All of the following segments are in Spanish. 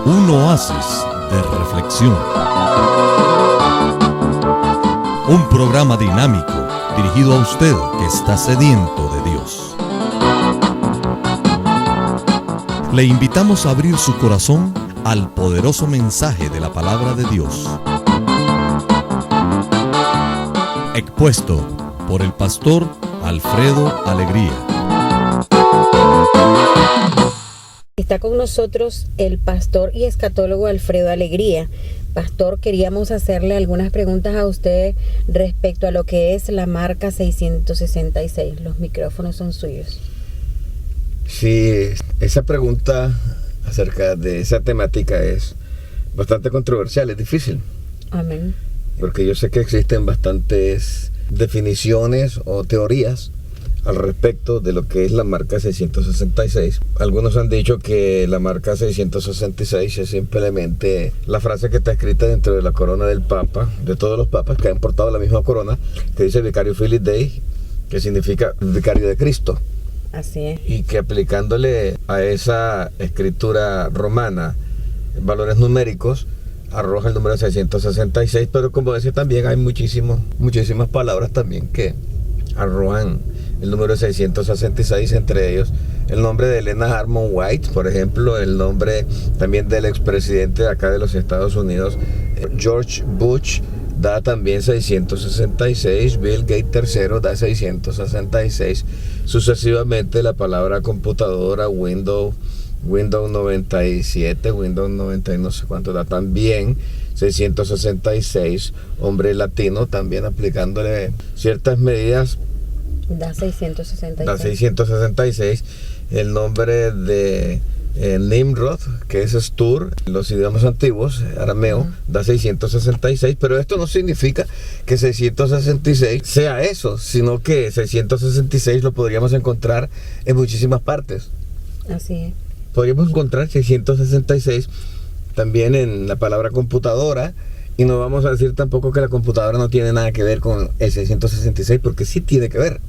Un oasis de reflexión. Un programa dinámico dirigido a usted que está sediento de Dios. Le invitamos a abrir su corazón al poderoso mensaje de la palabra de Dios, expuesto por el pastor Alfredo Alegría. Está con nosotros el pastor y escatólogo Alfredo Alegría. Pastor, queríamos hacerle algunas preguntas a usted respecto a lo que es la marca 666. Los micrófonos son suyos. Sí, esa pregunta acerca de esa temática es bastante controversial, es difícil. Amén. Porque yo sé que existen bastantes definiciones o teorías al respecto de lo que es la marca 666. Algunos han dicho que la marca 666 es simplemente la frase que está escrita dentro de la corona del Papa, de todos los papas que han portado la misma corona, que dice Vicario Filii Dei, que significa vicario de Cristo. Así es. Y que aplicándole a esa escritura romana valores numéricos, arroja el número 666, pero como decía también hay muchísimas palabras también que arrojan el número 666, entre ellos el nombre de Helena Harmon White, por ejemplo, el nombre también del expresidente de acá de los Estados Unidos, George Bush, da también 666, Bill Gates III da 666, sucesivamente la palabra computadora, Windows 97, Windows 90 y no sé cuánto da también 666, hombre latino también aplicándole ciertas medidas Da 666. Da 666, el nombre de Nimrod, que es Stur, en los idiomas antiguos, arameo, da 666, pero esto no significa que 666 sea eso, sino que 666 lo podríamos encontrar en muchísimas partes. Así es. Podríamos encontrar 666 también en la palabra computadora, y no vamos a decir tampoco que la computadora no tiene nada que ver con el 666, porque sí tiene que ver.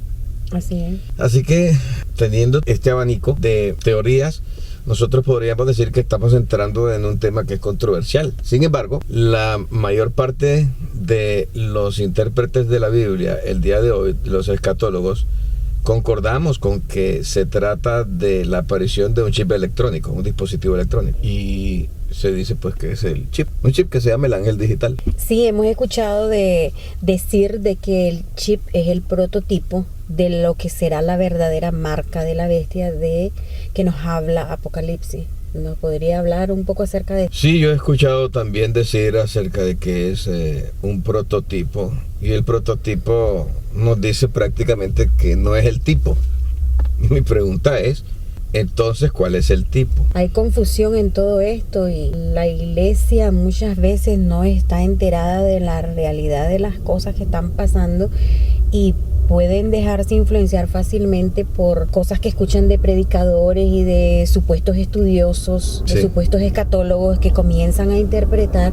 Así es. Así que, teniendo este abanico de teorías, nosotros podríamos decir que estamos entrando en un tema que es controversial. Sin embargo, la mayor parte de los intérpretes de la Biblia, el día de hoy, los escatólogos, concordamos con que se trata de la aparición de un chip electrónico, un dispositivo electrónico. Y se dice pues que es el chip, un chip que se llama el ángel digital. Sí, hemos escuchado decir de que el chip es el prototipo de lo que será la verdadera marca de la bestia de que nos habla Apocalipsis. ¿Nos podría hablar un poco acerca de eso? Sí, yo he escuchado también decir acerca de que es un prototipo, y el prototipo nos dice prácticamente que no es el tipo. Mi pregunta es, entonces, ¿cuál es el tipo? Hay confusión en todo esto y la iglesia muchas veces no está enterada de la realidad de las cosas que están pasando y pueden dejarse influenciar fácilmente por cosas que escuchan de predicadores y de supuestos estudiosos, de supuestos escatólogos que comienzan a interpretar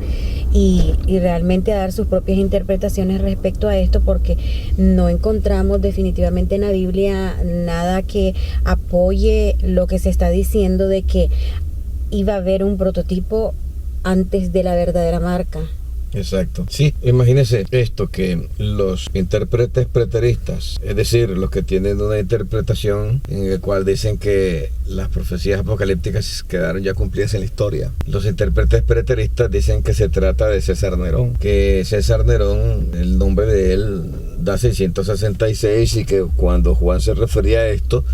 y realmente a dar sus propias interpretaciones respecto a esto, porque no encontramos definitivamente en la Biblia nada que apoye lo que se está diciendo de que iba a haber un prototipo antes de la verdadera marca. Exacto. Sí, imagínense esto, que los intérpretes preteristas, es decir, los que tienen una interpretación en la cual dicen que las profecías apocalípticas quedaron ya cumplidas en la historia. Los intérpretes preteristas dicen que se trata de César Nerón, que César Nerón, el nombre de él da 666, y que cuando Juan se refería a esto,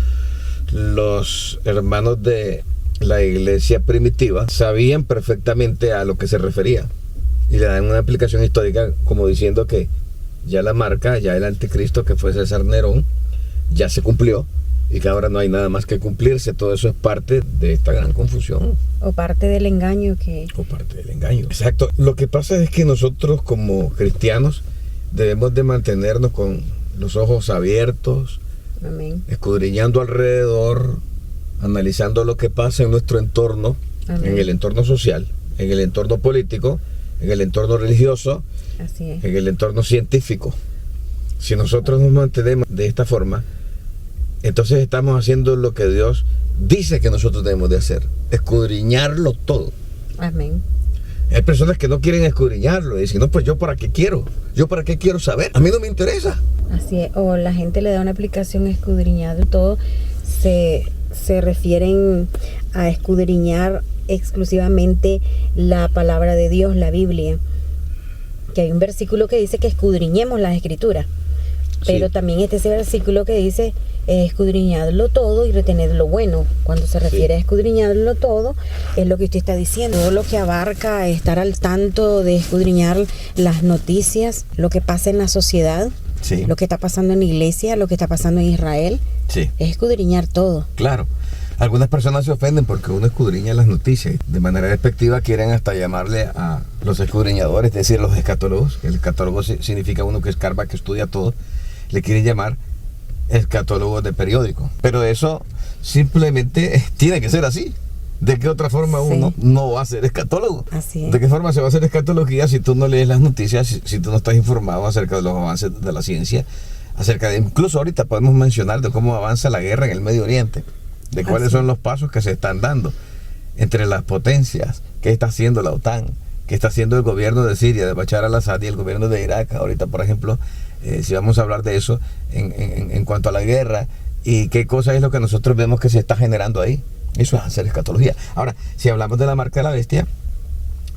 los hermanos de la iglesia primitiva sabían perfectamente a lo que se refería. Y le dan una aplicación histórica como diciendo que ya la marca, ya el anticristo que fue César Nerón, ya se cumplió y que ahora no hay nada más que cumplirse. Todo eso es parte de esta gran confusión. O parte del engaño O parte del engaño. Exacto. Lo que pasa es que nosotros como cristianos debemos de mantenernos con los ojos abiertos, Amén. Escudriñando alrededor, analizando lo que pasa en nuestro entorno, Amén. En el entorno social, en el entorno político, en el entorno religioso, Así es. en el entorno científico. Si nosotros nos mantenemos de esta forma, entonces estamos haciendo lo que Dios dice que nosotros debemos de hacer, escudriñarlo todo. Amén. Hay personas que no quieren escudriñarlo y dicen, no, pues yo para qué quiero, saber, a mí no me interesa. Así es, o la gente le da una aplicación escudriñado, todo se refieren a escudriñar exclusivamente la palabra de Dios, la Biblia, que hay un versículo que dice que escudriñemos las escrituras, pero Sí. también está ese versículo que dice escudriñadlo todo y retened lo bueno. Cuando se refiere a escudriñarlo todo, es lo que usted está diciendo, todo lo que abarca estar al tanto de escudriñar las noticias, lo que pasa en la sociedad, Sí. lo que está pasando en la iglesia, lo que está pasando en Israel, Sí, es escudriñar todo. claro. Algunas personas se ofenden porque uno escudriña las noticias. De manera despectiva quieren hasta llamarle a los escudriñadores, es decir, los escatólogos. El escatólogo significa uno que escarba, que estudia todo. Le quieren llamar escatólogos de periódico. Pero eso simplemente tiene que ser así. ¿De qué otra forma Sí. uno no va a ser escatólogo? Así es. ¿De qué forma se va a hacer escatología si tú no lees las noticias, si tú no estás informado acerca de los avances de la ciencia? Incluso ahorita podemos mencionar de cómo avanza la guerra en el Medio Oriente, de cuáles Así. son los pasos que se están dando entre las potencias, qué está haciendo la OTAN, qué está haciendo el gobierno de Siria, de Bashar al-Assad, y el gobierno de Irak. Ahorita, por ejemplo, si vamos a hablar de eso en cuanto a la guerra, y qué cosa es lo que nosotros vemos que se está generando ahí. Eso es hacer escatología. Ahora, si hablamos de la marca de la bestia,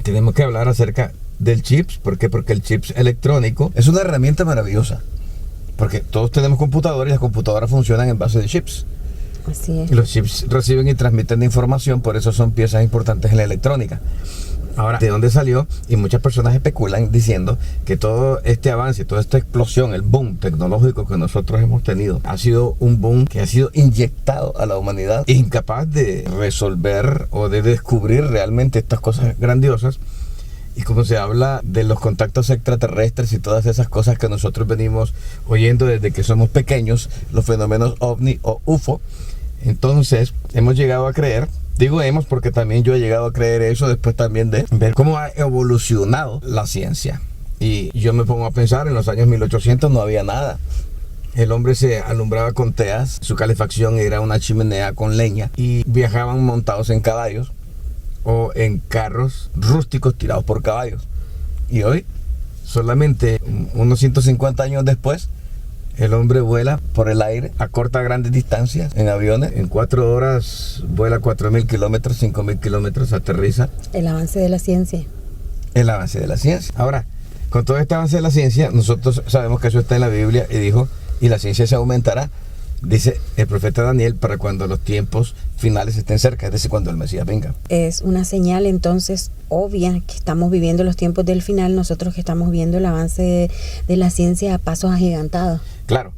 tenemos que hablar acerca del chips. ¿Por qué? Porque el chips electrónico es una herramienta maravillosa. Porque todos tenemos computadores y las computadoras funcionan en base de chips. Así es. Y los chips reciben y transmiten información, por eso son piezas importantes en la electrónica. Ahora, ¿de dónde salió? Y muchas personas especulan diciendo que todo este avance, toda esta explosión, el boom tecnológico que nosotros hemos tenido, ha sido un boom que ha sido inyectado a la humanidad, incapaz de resolver o de descubrir realmente estas cosas grandiosas. Y como se habla de los contactos extraterrestres y todas esas cosas que nosotros venimos oyendo desde que somos pequeños, los fenómenos OVNI o UFO, entonces hemos llegado a creer, digo hemos porque también yo he llegado a creer eso después también de ver cómo ha evolucionado la ciencia. Y yo me pongo a pensar, en los años 1800 no había nada. El hombre se alumbraba con teas, su calefacción era una chimenea con leña y viajaban montados en caballos o en carros rústicos tirados por caballos. Y hoy, solamente unos 150 años después, el hombre vuela por el aire, acorta grandes distancias en aviones. En 4 horas vuela 4.000 kilómetros, 5.000 kilómetros, aterriza. El avance de la ciencia. El avance de la ciencia. Ahora, con todo este avance de la ciencia, nosotros sabemos que eso está en la Biblia y dijo, y la ciencia se aumentará, dice el profeta Daniel, para cuando los tiempos finales estén cerca, es decir, cuando el Mesías venga. Es una señal entonces obvia que estamos viviendo los tiempos del final, nosotros que estamos viendo el avance de la ciencia a pasos agigantados. Claro,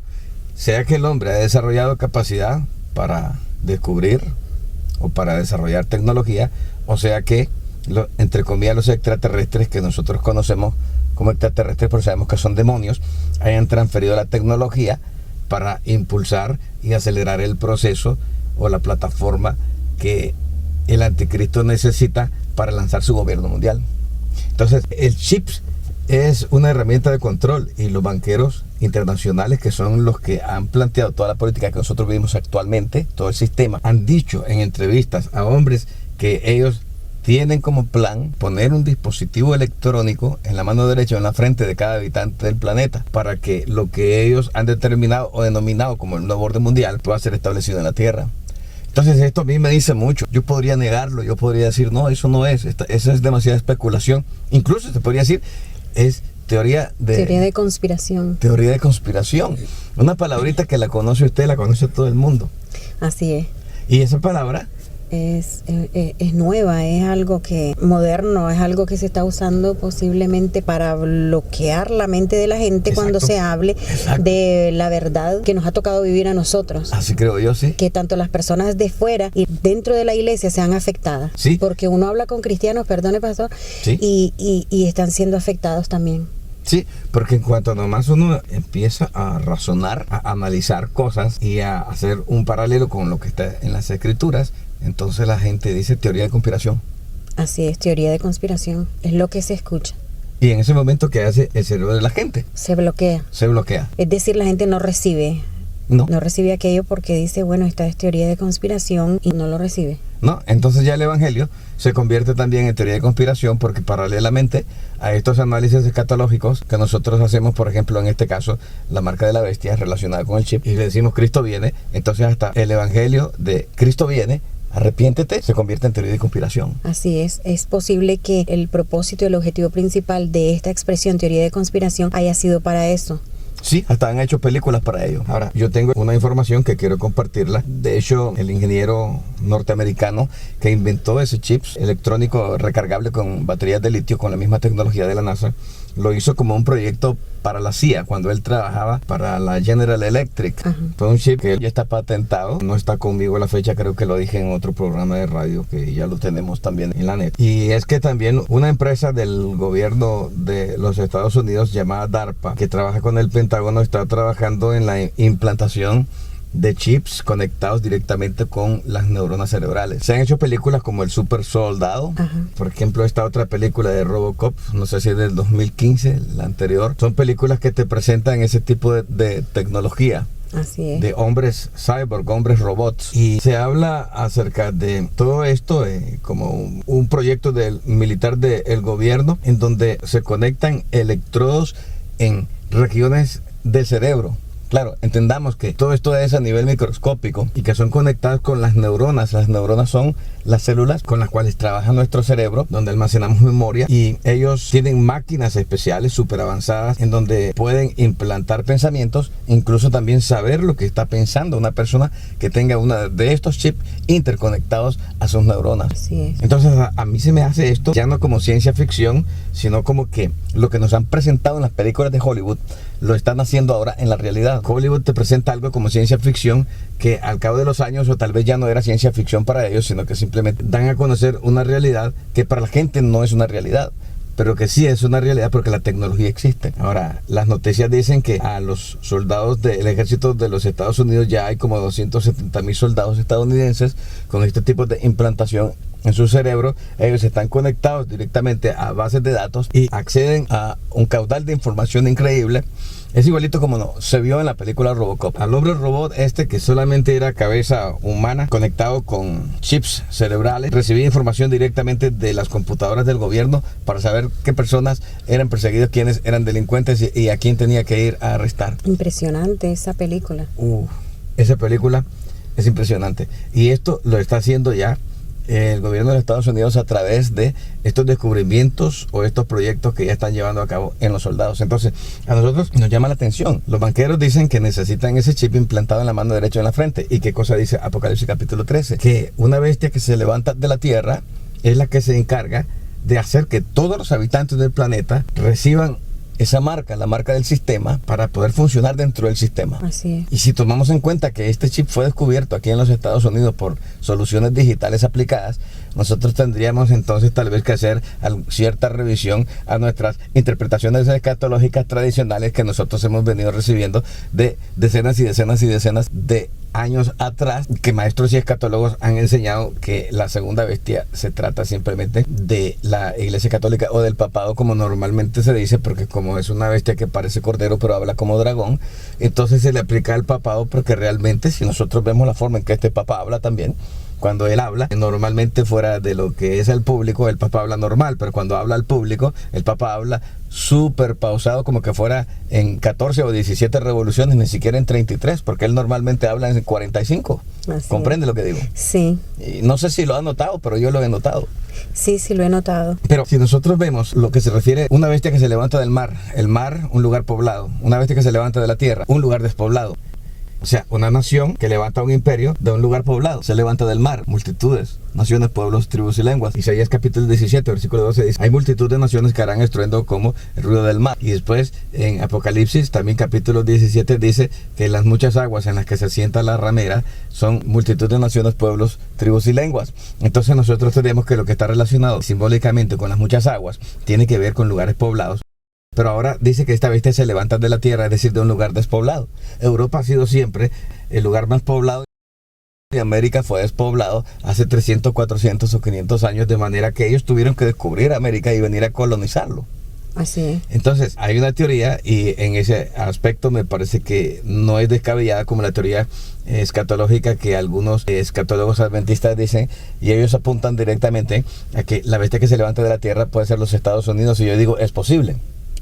sea que el hombre ha desarrollado capacidad para descubrir o para desarrollar tecnología, o sea que, entre comillas, los extraterrestres que nosotros conocemos como extraterrestres, pero sabemos que son demonios, hayan transferido la tecnología para impulsar y acelerar el proceso o la plataforma que el anticristo necesita para lanzar su gobierno mundial. Entonces, el chips es una herramienta de control y los banqueros internacionales, que son los que han planteado toda la política que nosotros vivimos actualmente, todo el sistema, han dicho en entrevistas a hombres que ellos tienen como plan poner un dispositivo electrónico en la mano derecha o en la frente de cada habitante del planeta para que lo que ellos han determinado o denominado como el nuevo orden mundial pueda ser establecido en la Tierra. Entonces esto a mí me dice mucho. Yo podría negarlo, yo podría decir, no, eso no es, eso es demasiada especulación. Incluso se podría decir, es teoría de conspiración. Teoría de conspiración. Una palabrita que la conoce usted, la conoce todo el mundo. Así es. Y esa palabra es nueva, es algo que moderno, es algo que se está usando posiblemente para bloquear la mente de la gente. Exacto. Cuando se hable de la verdad que nos ha tocado vivir a nosotros. Así creo yo, sí. Que tanto las personas de fuera y dentro de la iglesia sean afectadas. Sí. Porque uno habla con cristianos, perdone pastor, sí. y están siendo afectados también. Sí, porque en cuanto nomás uno empieza a razonar, a analizar cosas y a hacer un paralelo con lo que está en las escrituras, entonces la gente dice teoría de conspiración. Así es, teoría de conspiración, es lo que se escucha. Y en ese momento, ¿qué hace el cerebro de la gente? Se bloquea. Se bloquea. Es decir, la gente no recibe. No recibe aquello porque dice, bueno, esta es teoría de conspiración y no lo recibe. ¿no? Entonces ya el Evangelio se convierte también en teoría de conspiración, porque paralelamente a estos análisis escatológicos que nosotros hacemos, por ejemplo, en este caso, la marca de la bestia relacionada con el chip, y le decimos Cristo viene, entonces hasta el Evangelio de Cristo viene, arrepiéntete, se convierte en teoría de conspiración. Así es posible que el propósito y el objetivo principal de esta expresión teoría de conspiración haya sido para eso. Sí, hasta han hecho películas para ello. Ahora, yo tengo una información que quiero compartirla. De hecho, el ingeniero norteamericano que inventó ese chip electrónico recargable con baterías de litio con la misma tecnología de la NASA, lo hizo como un proyecto para la CIA cuando él trabajaba para la General Electric. Ajá. Fue un chip que ya está patentado, no está conmigo a la fecha, creo que lo dije en otro programa de radio que ya lo tenemos también en la net. Y es que también una empresa del gobierno de los Estados Unidos llamada DARPA, que trabaja con el Pentágono, está trabajando en la implantación de chips conectados directamente con las neuronas cerebrales. Se han hecho películas como El Super Soldado. Ajá. Por ejemplo, esta otra película de Robocop, no sé si es del 2015, la anterior. Son películas que te presentan ese tipo de tecnología. Así es. De hombres cyborg, hombres robots. Y se habla acerca de todo esto como un proyecto militar del gobierno en donde se conectan electrodos en regiones del cerebro. Claro, entendamos que todo esto es a nivel microscópico y que son conectadas con las neuronas. Las neuronas son las células con las cuales trabaja nuestro cerebro, donde almacenamos memoria, y ellos tienen máquinas especiales súper avanzadas en donde pueden implantar pensamientos, incluso también saber lo que está pensando una persona que tenga uno de estos chips interconectados a sus neuronas. Así es. Entonces a mí se me hace esto ya no como ciencia ficción, sino como que lo que nos han presentado en las películas de Hollywood lo están haciendo ahora en la realidad. Hollywood te presenta algo como ciencia ficción que al cabo de los años, o tal vez ya no era ciencia ficción para ellos, sino que simplemente dan a conocer una realidad que para la gente no es una realidad, pero que sí es una realidad porque la tecnología existe. Ahora, las noticias dicen que a los soldados del ejército de los Estados Unidos ya hay como 270,000 soldados estadounidenses con este tipo de implantación en su cerebro. Ellos están conectados directamente a bases de datos y acceden a un caudal de información increíble. Es igualito como se vio en la película Robocop. Al hombre robot que solamente era cabeza humana conectado con chips cerebrales, recibía información directamente de las computadoras del gobierno para saber qué personas eran perseguidas, quiénes eran delincuentes y a quién tenía que ir a arrestar. Impresionante esa película. Esa película es impresionante. Y esto lo está haciendo ya el gobierno de Estados Unidos a través de estos descubrimientos o estos proyectos que ya están llevando a cabo en los soldados. Entonces, a nosotros nos llama la atención. Los banqueros dicen que necesitan ese chip implantado en la mano derecha o en la frente. ¿Y qué cosa dice Apocalipsis capítulo 13? Que una bestia que se levanta de la tierra es la que se encarga de hacer que todos los habitantes del planeta reciban esa marca, la marca del sistema, para poder funcionar dentro del sistema. Así es. Y si tomamos en cuenta que este chip fue descubierto aquí en los Estados Unidos por soluciones digitales aplicadas, nosotros tendríamos entonces tal vez que hacer cierta revisión a nuestras interpretaciones escatológicas tradicionales que nosotros hemos venido recibiendo de decenas y decenas y decenas de años atrás, que maestros y escatólogos han enseñado que la segunda bestia se trata simplemente de la Iglesia Católica o del papado, como normalmente se dice, porque como es una bestia que parece cordero pero habla como dragón, entonces se le aplica al papado, porque realmente si nosotros vemos la forma en que este papa habla también, cuando él habla, normalmente fuera de lo que es el público, el papa habla normal, pero cuando habla al público, el papa habla súper pausado, como que fuera en 14 o 17 revoluciones, ni siquiera en 33, porque él normalmente habla en 45. Así ¿Comprende es. lo que digo? Sí. Y no sé si lo ha notado, pero yo lo he notado. Sí, lo he notado. Pero si nosotros vemos lo que se refiere a una bestia que se levanta del mar, el mar, un lugar poblado, una bestia que se levanta de la tierra, un lugar despoblado. O sea, una nación que levanta un imperio de un lugar poblado, se levanta del mar, multitudes, naciones, pueblos, tribus y lenguas. Isaías capítulo 17, versículo 12 dice, hay multitud de naciones que harán estruendo como el ruido del mar. Y después en Apocalipsis, también capítulo 17, dice que las muchas aguas en las que se sienta la ramera son multitud de naciones, pueblos, tribus y lenguas. Entonces nosotros tenemos que lo que está relacionado simbólicamente con las muchas aguas tiene que ver con lugares poblados. Pero ahora dice que esta bestia se levanta de la tierra, es decir, de un lugar despoblado. Europa ha sido siempre el lugar más poblado y América fue despoblado hace 300, 400 o 500 años, de manera que ellos tuvieron que descubrir América y venir a colonizarlo. Así es. Entonces, hay una teoría y en ese aspecto me parece que no es descabellada como la teoría escatológica que algunos escatólogos adventistas dicen, y ellos apuntan directamente a que la bestia que se levanta de la tierra puede ser los Estados Unidos, y yo digo, es posible.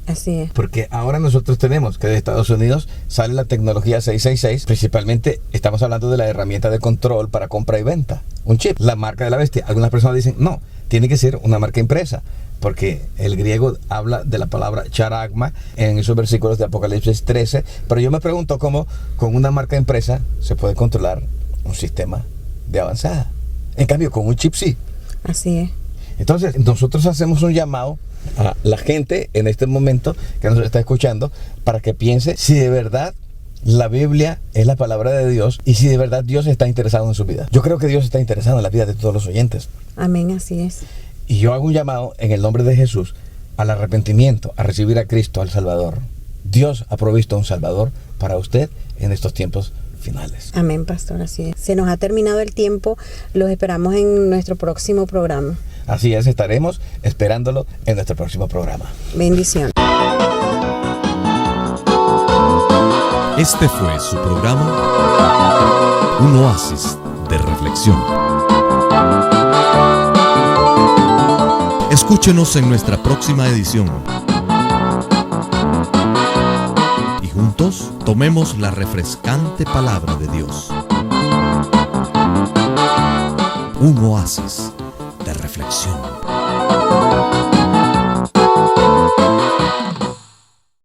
Así es. Porque ahora nosotros tenemos que de Estados Unidos sale la tecnología 666, principalmente estamos hablando de la herramienta de control para compra y venta, un chip, la marca de la bestia. Algunas personas dicen, no, tiene que ser una marca impresa, porque el griego habla de la palabra charagma en esos versículos de Apocalipsis 13, pero yo me pregunto cómo con una marca impresa se puede controlar un sistema de avanzada. En cambio, con un chip sí. Así es. Entonces, nosotros hacemos un llamado a la gente en este momento que nos está escuchando para que piense si de verdad la Biblia es la palabra de Dios y si de verdad Dios está interesado en su vida. Yo creo que Dios está interesado en la vida de todos los oyentes. Amén, así es. Y yo hago un llamado en el nombre de Jesús al arrepentimiento, a recibir a Cristo, al Salvador. Dios ha provisto un Salvador para usted en estos tiempos finales. Amén, pastor, así es. Se nos ha terminado el tiempo. Los esperamos en nuestro próximo programa. Así es, estaremos esperándolo en nuestro próximo programa. Bendición. Este fue su programa, Un Oasis de Reflexión. Escúchenos en nuestra próxima edición. Y juntos tomemos la refrescante palabra de Dios. Un oasis